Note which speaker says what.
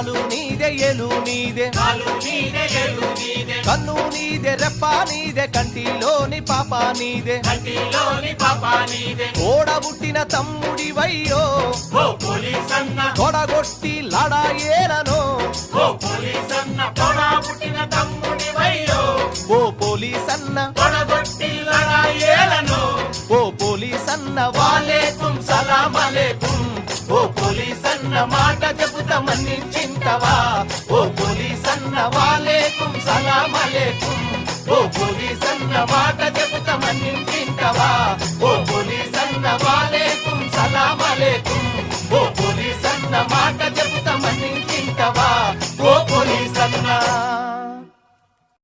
Speaker 1: కాలు నీదే ఎలు నీదే కన్ను నీదే రెప్ప నీదే కంటిలోని పాప నీదే ఓడబుట్టిన తమ్ముడివయ్యో తొడగొట్టి లడాయేలను ఓ పోలీసన్న ఓ పోలీసన్న వాలేకుం సలాం అలేకుం ఓ పోలీసన్న మాట చెబుతా మన్నించింటవా ఓ పోలీసన్న వాలేకుం సలాం అలేకుం ఓ పోలీసన్న మాట చెబుతా